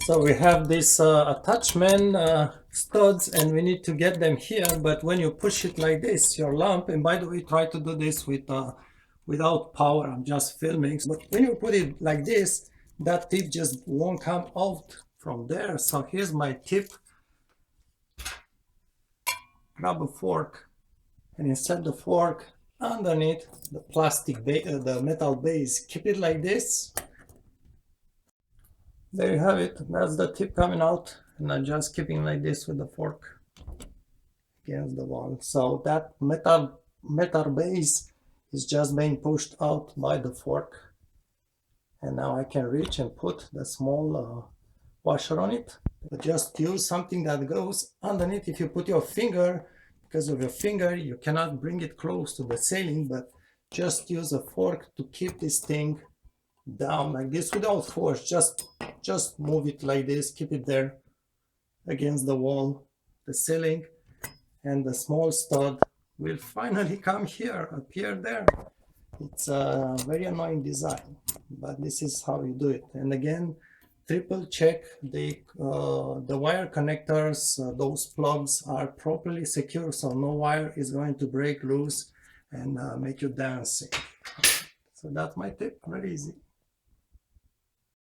So we have this attachment studs, and we need to get them here. But when you push it like this, your lamp, and by the way, try to do this with without power. I'm just filming. But when you put it like this, that tip just won't come out from there. So here's my tip. Grab a fork and insert the fork underneath the plastic the metal base. Keep it like this. There you have it. That's the tip coming out, and I'm just keeping like this with the fork against the wall. So that metal base is just being pushed out by the fork, and now I can reach and put the small washer on it. But just use something that goes underneath. If you put your finger, because of your finger, you cannot bring it close to the ceiling, but just use a fork to keep this thing down like this without force. Just move it like this, keep it there against the wall, the ceiling, and the small stud will finally come here, appear there. It's a very annoying design, but this is how you do it. And again, triple check the wire connectors. Those plugs are properly secure, so no wire is going to break loose and make you dancing. So that's my tip. Very easy.